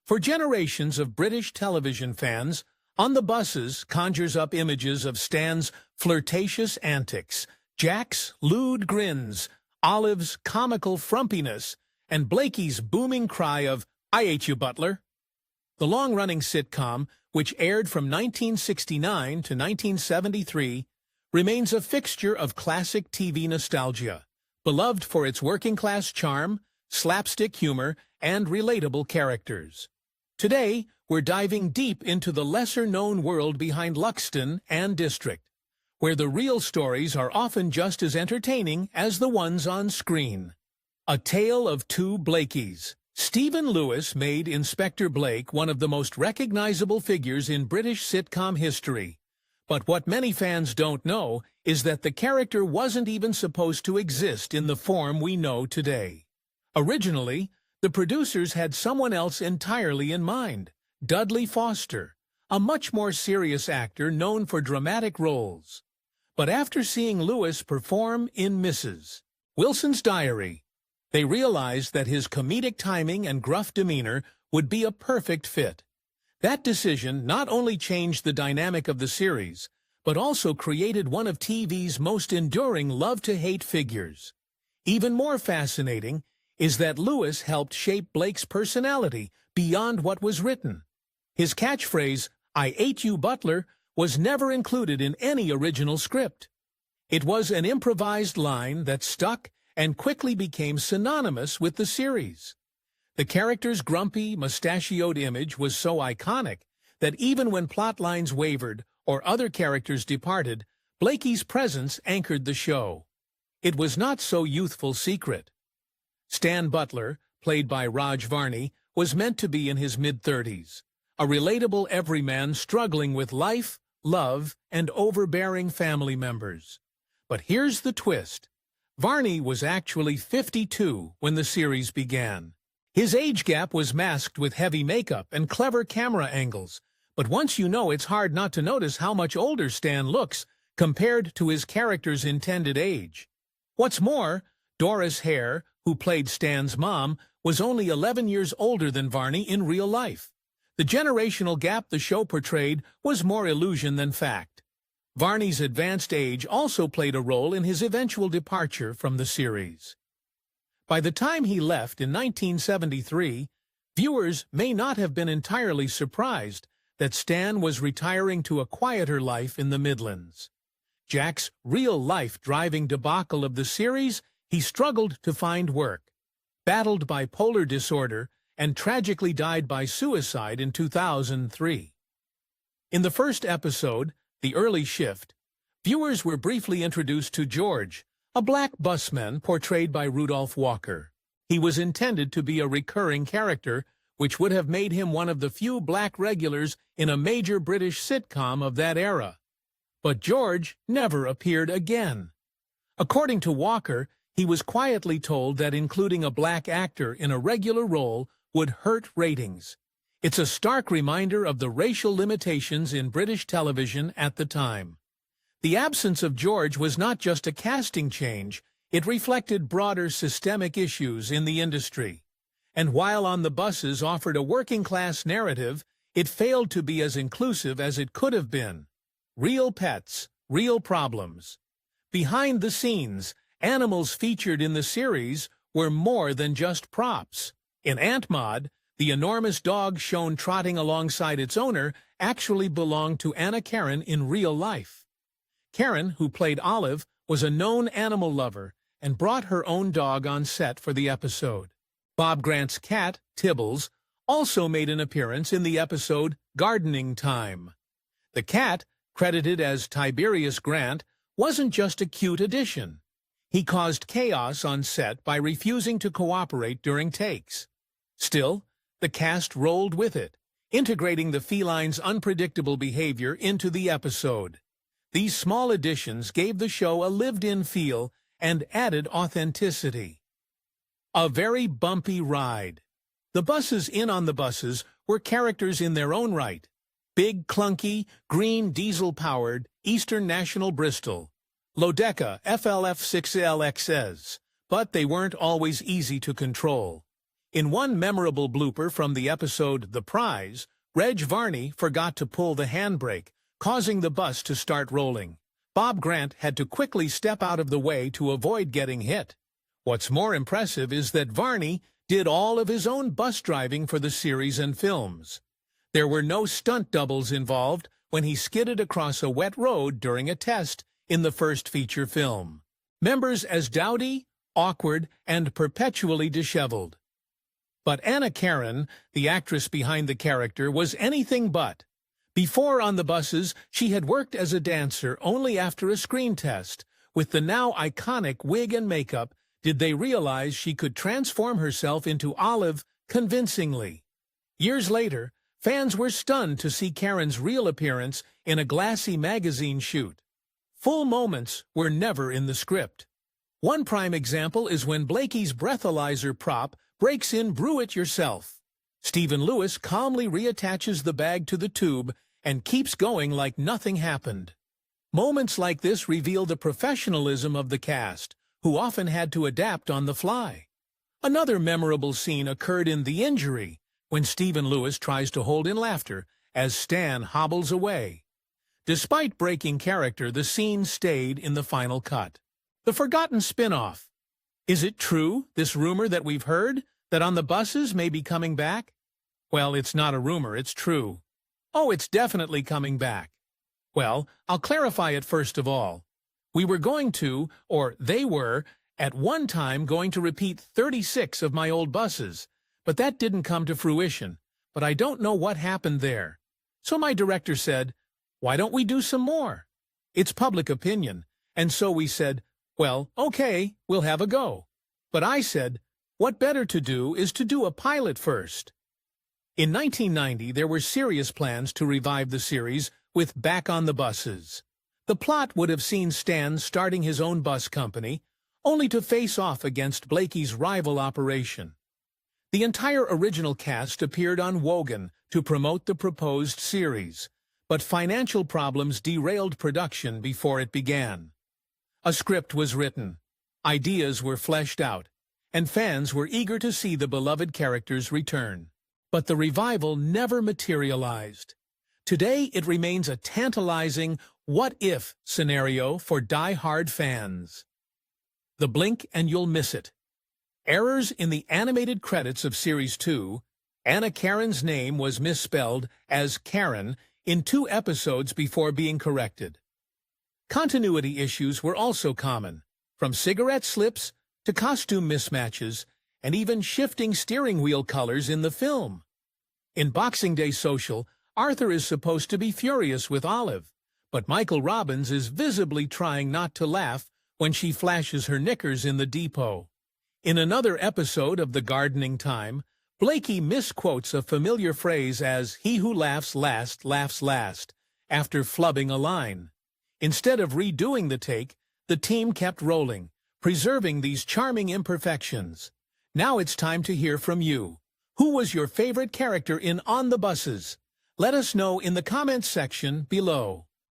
For generations of British television fans, On the Buses conjures up images of Stan's flirtatious antics, Jack's lewd grins, Olive's comical frumpiness, and Blakey's booming cry of, "I ate you, butler." The long-running sitcom, which aired from 1969 to 1973, remains a fixture of classic TV nostalgia, beloved for its working-class charm, slapstick humor, and relatable characters. Today, we're diving deep into the lesser-known world behind Luxton and District, where the real stories are often just as entertaining as the ones on screen. A Tale of Two Blakeys. Stephen Lewis made Inspector Blake one of the most recognizable figures in British sitcom history. But what many fans don't know is that the character wasn't even supposed to exist in the form we know today. Originally, the producers had someone else entirely in mind, Dudley Foster, a much more serious actor known for dramatic roles. But after seeing Lewis perform in Mrs. Wilson's Diary, they realized that his comedic timing and gruff demeanor would be a perfect fit. That decision not only changed the dynamic of the series, but also created one of TV's most enduring love-to-hate figures. Even more fascinating is that Lewis helped shape Blake's personality beyond what was written. His catchphrase, "I ate you, butler," was never included in any original script. It was an improvised line that stuck and quickly became synonymous with the series. The character's grumpy, mustachioed image was so iconic that even when plot lines wavered or other characters departed, Blakey's presence anchored the show. It was not so youthful secret. Stan Butler, played by Reg Varney, was meant to be in his mid-30s, a relatable everyman struggling with life, love, and overbearing family members. But here's the twist. Varney was actually 52 when the series began. His age gap was masked with heavy makeup and clever camera angles, but once you know, it's hard not to notice how much older Stan looks compared to his character's intended age. What's more, Doris Hare, who played Stan's mom, was only 11 years older than Varney in real life. The generational gap the show portrayed was more illusion than fact. Varney's advanced age also played a role in his eventual departure from the series. By the time he left in 1973, viewers may not have been entirely surprised that Stan was retiring to a quieter life in the Midlands. Jack's real-life driving debacle of the series, he struggled to find work, battled bipolar disorder, and tragically died by suicide in 2003. In the first episode, The Early Shift, viewers were briefly introduced to George, a black busman portrayed by Rudolph Walker. He was intended to be a recurring character, which would have made him one of the few black regulars in a major British sitcom of that era. But George never appeared again. According to Walker, he was quietly told that including a black actor in a regular role would hurt ratings. It's a stark reminder of the racial limitations in British television at the time. The absence of George was not just a casting change, it reflected broader systemic issues in the industry. And while On the Buses offered a working-class narrative, it failed to be as inclusive as it could have been. Real pets, real problems. Behind the scenes, animals featured in the series were more than just props. In Aunt Maud, the enormous dog shown trotting alongside its owner actually belonged to Anna Karen in real life. Karen, who played Olive, was a known animal lover and brought her own dog on set for the episode. Bob Grant's cat, Tibbles, also made an appearance in the episode Gardening Time. The cat, credited as Tiberius Grant, wasn't just a cute addition. He caused chaos on set by refusing to cooperate during takes. Still, the cast rolled with it, integrating the feline's unpredictable behavior into the episode. These small additions gave the show a lived-in feel and added authenticity. A very bumpy ride. The buses in On the Buses were characters in their own right. Big, clunky, green diesel-powered Eastern National Bristol. Lodeca FLF6LXs, but they weren't always easy to control. In one memorable blooper from the episode The Prize, Reg Varney forgot to pull the handbrake, causing the bus to start rolling. Bob Grant had to quickly step out of the way to avoid getting hit. What's more impressive is that Varney did all of his own bus driving for the series and films. There were no stunt doubles involved when he skidded across a wet road during a test in the first feature film. Members as dowdy, awkward, and perpetually disheveled. But Anna Karen, the actress behind the character, was anything but. Before On the Buses, she had worked as a dancer only after a screen test. With the now iconic wig and makeup, did they realize she could transform herself into Olive convincingly. Years later, fans were stunned to see Karen's real appearance in a glassy magazine shoot. Full moments were never in the script. One prime example is when Blakey's breathalyzer prop breaks in Brew It Yourself. Stephen Lewis calmly reattaches the bag to the tube and keeps going like nothing happened. Moments like this reveal the professionalism of the cast, who often had to adapt on the fly. Another memorable scene occurred in The Injury, when Stephen Lewis tries to hold in laughter as Stan hobbles away. Despite breaking character, the scene stayed in the final cut. The forgotten spin-off. Is it true, this rumor that we've heard, that On the Buses may be coming back? Well, it's not a rumor, it's true. Oh, it's definitely coming back. Well, I'll clarify it first of all. We were going to, or they were, at one time going to repeat 36 of my old buses, but that didn't come to fruition, but I don't know what happened there. So my director said, why don't we do some more? It's public opinion, and so we said, well, okay, we'll have a go. But I said, what better to do is to do a pilot first. In 1990, there were serious plans to revive the series with Back on the Buses. The plot would have seen Stan starting his own bus company, only to face off against Blakey's rival operation. The entire original cast appeared on Wogan to promote the proposed series, but financial problems derailed production before it began. A script was written, ideas were fleshed out, and fans were eager to see the beloved characters return. But the revival never materialized. Today, it remains a tantalizing what-if scenario for die-hard fans. The blink and you'll miss it. Errors in the animated credits of Series 2, Anna Karen's name was misspelled as Karen in 2 episodes before being corrected. Continuity issues were also common, from cigarette slips to costume mismatches, and even shifting steering wheel colors in the film. In Boxing Day Social, Arthur is supposed to be furious with Olive, but Michael Robbins is visibly trying not to laugh when she flashes her knickers in the depot. In another episode of The Gardening Time, Blakey misquotes a familiar phrase as "he who laughs last laughs last" after flubbing a line. Instead of redoing the take, the team kept rolling, preserving these charming imperfections. Now it's time to hear from you. Who was your favorite character in On the Buses? Let us know in the comments section below.